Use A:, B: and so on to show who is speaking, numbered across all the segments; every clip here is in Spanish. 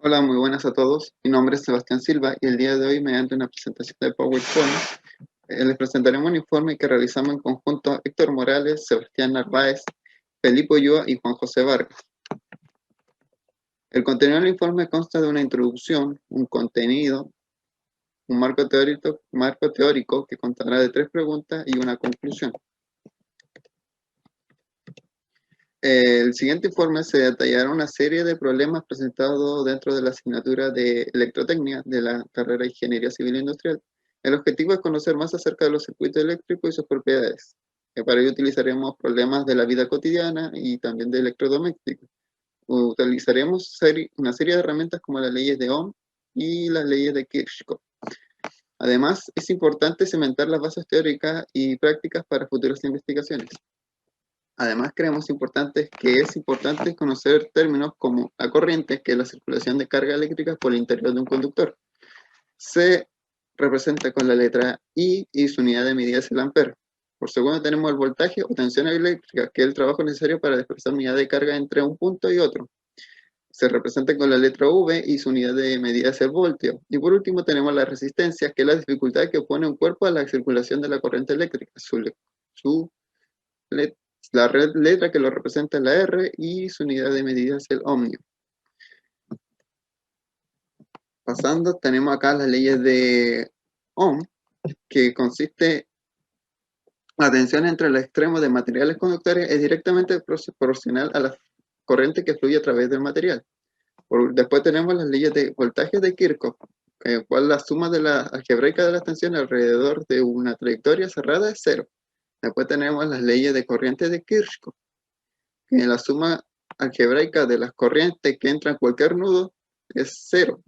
A: Hola, muy buenas a todos. Mi nombre es Sebastián Silva y el día de hoy, mediante una presentación de PowerPoint, les presentaremos un informe que realizamos en conjunto Héctor Morales, Sebastián Narváez, Felipe Ulloa y Juan José Vargas. El contenido del informe consta de una introducción, un contenido, un marco teórico que contará de 3 preguntas y una conclusión. El siguiente informe se detallará una serie de problemas presentados dentro de la asignatura de Electrotecnia de la carrera de Ingeniería Civil e Industrial. El objetivo es conocer más acerca de los circuitos eléctricos y sus propiedades. Para ello utilizaremos problemas de la vida cotidiana y también de electrodomésticos. Utilizaremos una serie de herramientas como las leyes de Ohm y las leyes de Kirchhoff. Además, es importante cimentar las bases teóricas y prácticas para futuras investigaciones. Además, creemos que es importante conocer términos como la corriente, que es la circulación de carga eléctrica por el interior de un conductor. Se representa con la letra I y su unidad de medida es el ampere. Por segundo tenemos el voltaje o tensión eléctrica, que es el trabajo necesario para desplazar unidad de carga entre un punto y otro. Se representa con la letra V y su unidad de medida es el voltio. Y por último tenemos la resistencia, que es la dificultad que opone un cuerpo a la circulación de la corriente eléctrica. La letra que lo representa es la R y su unidad de medida es el ohmio. Pasando, tenemos acá las leyes de Ohm, que consiste la tensión entre los extremos de materiales conductores es directamente proporcional a la corriente que fluye a través del material. Después tenemos las leyes de voltaje de Kirchhoff, en el cual la suma de la algebraica de las tensiones alrededor de una trayectoria cerrada es cero. Después tenemos las leyes de corriente de Kirchhoff, que la suma algebraica de las corrientes que entran en cualquier nudo es cero.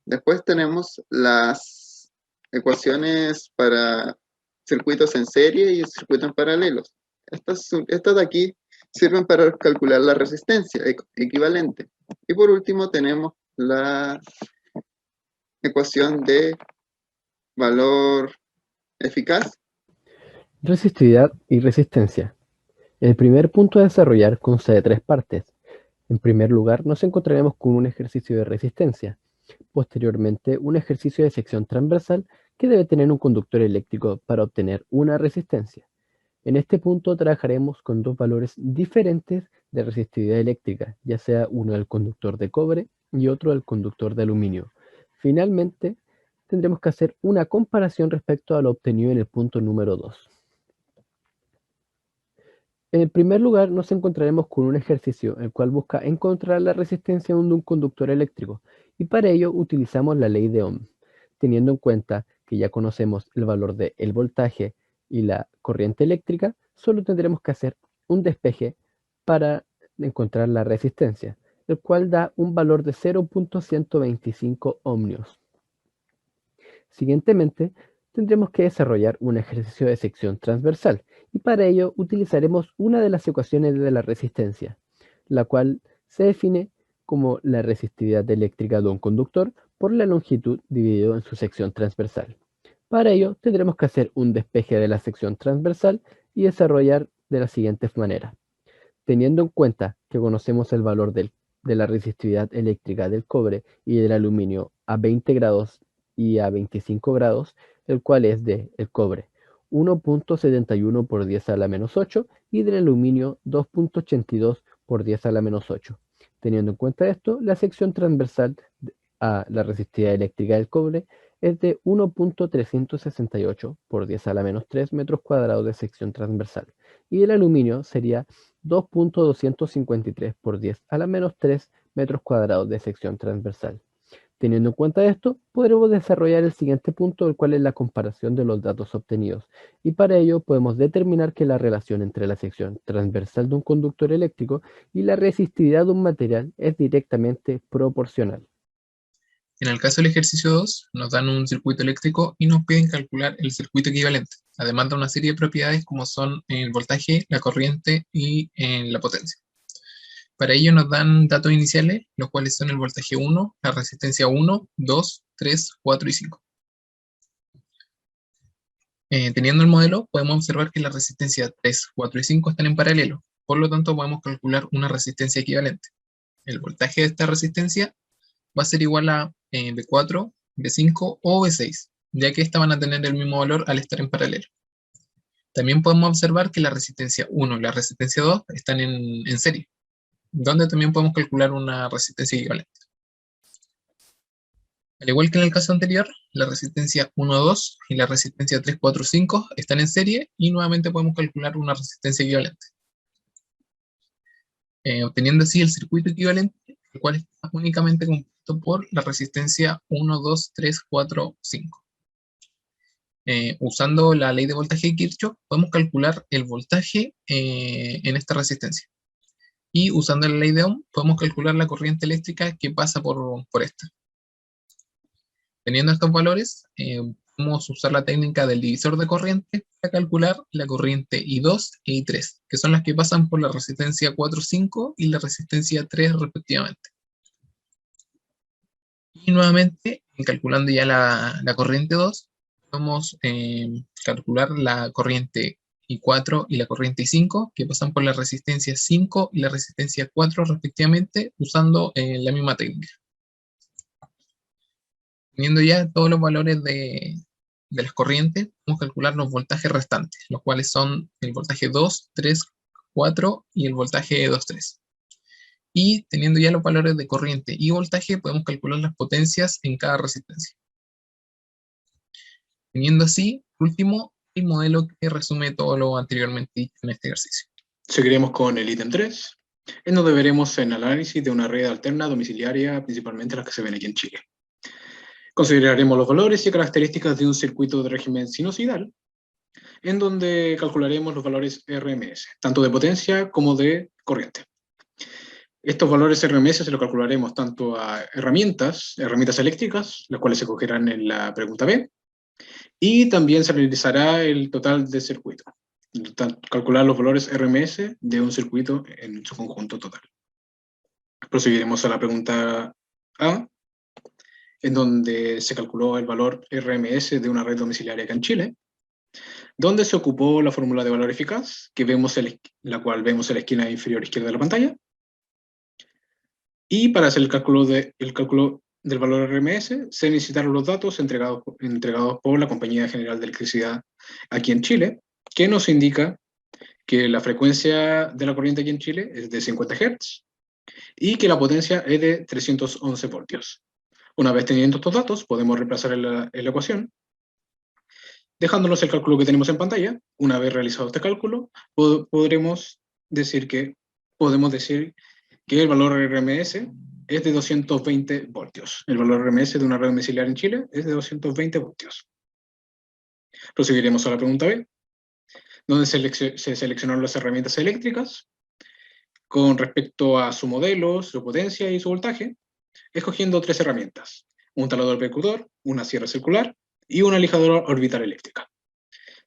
A: Después tenemos las ecuaciones para circuitos en serie y circuitos en paralelos. Estas de aquí sirven para calcular la resistencia equivalente. Y por último tenemos la ecuación de valor eficaz.
B: Resistividad y resistencia. El primer punto a desarrollar consta de 3 partes. En primer lugar, nos encontraremos con un ejercicio de resistencia. Posteriormente, un ejercicio de sección transversal que debe tener un conductor eléctrico para obtener una resistencia. En este punto trabajaremos con 2 valores diferentes de resistividad eléctrica, ya sea uno del conductor de cobre y otro del conductor de aluminio. Finalmente, tendremos que hacer una comparación respecto a lo obtenido en el punto número 2. En primer lugar, nos encontraremos con un ejercicio el cual busca encontrar la resistencia de un conductor eléctrico, y para ello utilizamos la ley de Ohm. Teniendo en cuenta que ya conocemos el valor del voltaje y la corriente eléctrica, solo tendremos que hacer un despeje para encontrar la resistencia, el cual da un valor de 0.125 ohmios. Siguientemente, tendremos que desarrollar un ejercicio de sección transversal, y para ello utilizaremos una de las ecuaciones de la resistencia, la cual se define como la resistividad eléctrica de un conductor por la longitud dividido en su sección transversal. Para ello tendremos que hacer un despeje de la sección transversal y desarrollar de la siguiente manera. Teniendo en cuenta que conocemos el valor de la resistividad eléctrica del cobre y del aluminio a 20 grados y a 25 grados, el cual es de el cobre 1.71 por 10 a la menos 8 y del aluminio 2.82 por 10 a la menos 8. Teniendo en cuenta esto, la sección transversal a la resistividad eléctrica del cobre es de 1.368 por 10 a la menos 3 metros cuadrados de sección transversal, y el aluminio sería 2.253 por 10 a la menos 3 metros cuadrados de sección transversal. Teniendo en cuenta esto, podremos desarrollar el siguiente punto, el cual es la comparación de los datos obtenidos, y para ello podemos determinar que la relación entre la sección transversal de un conductor eléctrico y la resistividad de un material es directamente proporcional.
C: En el caso del ejercicio 2, nos dan un circuito eléctrico y nos piden calcular el circuito equivalente, además de una serie de propiedades como son el voltaje, la corriente y la potencia. Para ello nos dan datos iniciales, los cuales son el voltaje 1, la resistencia 1, 2, 3, 4 y 5. Teniendo el modelo, podemos observar que la resistencia 3, 4 y 5 están en paralelo, por lo tanto podemos calcular una resistencia equivalente. El voltaje de esta resistencia va a ser igual a B4, B5 o B6, ya que estas van a tener el mismo valor al estar en paralelo. También podemos observar que la resistencia 1 y la resistencia 2 están en serie, donde también podemos calcular una resistencia equivalente. Al igual que en el caso anterior, la resistencia 1, 2 y la resistencia 3, 4, 5 están en serie y nuevamente podemos calcular una resistencia equivalente. Obteniendo así el circuito equivalente, el cual está únicamente compuesto por la resistencia 1, 2, 3, 4, 5. Usando la ley de voltaje de Kirchhoff, podemos calcular el voltaje en esta resistencia. Y usando la ley de Ohm, podemos calcular la corriente eléctrica que pasa por esta. Teniendo estos valores, podemos usar la técnica del divisor de corriente para calcular la corriente I2 e I3, que son las que pasan por la resistencia 4, 5 y la resistencia 3 respectivamente. Y nuevamente, calculando ya la corriente 2, podemos calcular la corriente I4 y la corriente I5, que pasan por la resistencia 5 y la resistencia 4 respectivamente, usando la misma técnica. Teniendo ya todos los valores de las corrientes, podemos calcular los voltajes restantes, los cuales son el voltaje 2, 3, 4 y el voltaje 2, 3. Y teniendo ya los valores de corriente y voltaje, podemos calcular las potencias en cada resistencia. Teniendo así, por último, el modelo que resume todo lo anteriormente dicho en este ejercicio.
D: Seguiremos con el ítem 3, en donde veremos el análisis de una red alterna domiciliaria, principalmente las que se ven aquí en Chile. Consideraremos los valores y características de un circuito de régimen sinusoidal, en donde calcularemos los valores RMS, tanto de potencia como de corriente. Estos valores RMS se los calcularemos tanto a herramientas eléctricas, las cuales se cogerán en la pregunta B, y también se realizará el total de circuito, calcular los valores RMS de un circuito en su conjunto total. Proseguiremos a la pregunta A, en donde se calculó el valor RMS de una red domiciliaria acá en Chile, donde se ocupó la fórmula de valor eficaz, que vemos la cual vemos en la esquina inferior izquierda de la pantalla, y para hacer el cálculo del valor RMS, se necesitaron los datos entregados por la Compañía General de Electricidad aquí en Chile, que nos indica que la frecuencia de la corriente aquí en Chile es de 50 Hz, y que la potencia es de 311 voltios. Una vez teniendo estos datos, podemos reemplazar en la ecuación, dejándonos el cálculo que tenemos en pantalla. Una vez realizado este cálculo, podemos decir que el valor RMS es de 220 voltios. El valor RMS de una red domiciliaria en Chile es de 220 voltios. Proseguiremos a la pregunta B, donde se seleccionaron las herramientas eléctricas con respecto a su modelo, su potencia y su voltaje, escogiendo 3 herramientas: un taladro percutor, una sierra circular y una lijadora orbital eléctrica,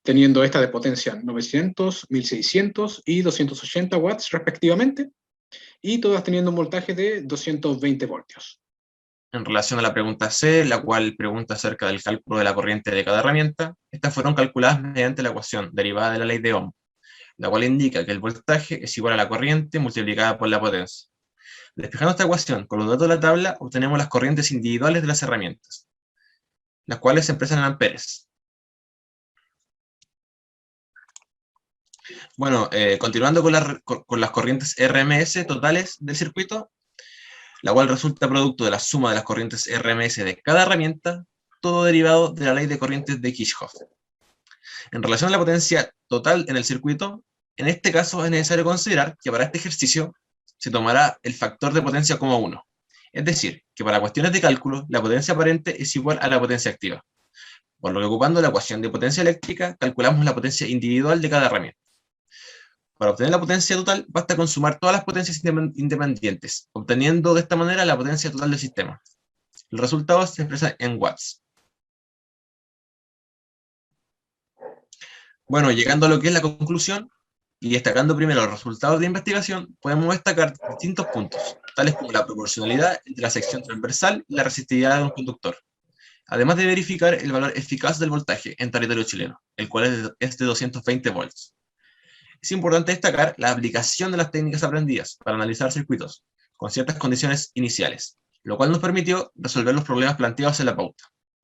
D: teniendo esta de potencia 900, 1600 y 280 watts respectivamente, y todas teniendo un voltaje de 220 voltios.
E: En relación a la pregunta C, la cual pregunta acerca del cálculo de la corriente de cada herramienta, estas fueron calculadas mediante la ecuación derivada de la ley de Ohm, la cual indica que el voltaje es igual a la corriente multiplicada por la potencia. Despejando esta ecuación con los datos de la tabla, obtenemos las corrientes individuales de las herramientas, las cuales se expresan en amperes. Bueno, continuando con las corrientes RMS totales del circuito, la cual resulta producto de la suma de las corrientes RMS de cada herramienta, todo derivado de la ley de corrientes de Kirchhoff. En relación a la potencia total en el circuito, en este caso es necesario considerar que para este ejercicio se tomará el factor de potencia como 1. Es decir, que para cuestiones de cálculo, la potencia aparente es igual a la potencia activa. Por lo que ocupando la ecuación de potencia eléctrica, calculamos la potencia individual de cada herramienta. Para obtener la potencia total, basta con sumar todas las potencias independientes, obteniendo de esta manera la potencia total del sistema. El resultado se expresa en watts. Bueno, llegando a lo que es la conclusión, y destacando primero los resultados de investigación, podemos destacar distintos puntos, tales como la proporcionalidad entre la sección transversal y la resistividad de un conductor, además de verificar el valor eficaz del voltaje en territorio chileno, el cual es de 220 volts. Es importante destacar la aplicación de las técnicas aprendidas para analizar circuitos, con ciertas condiciones iniciales, lo cual nos permitió resolver los problemas planteados en la pauta.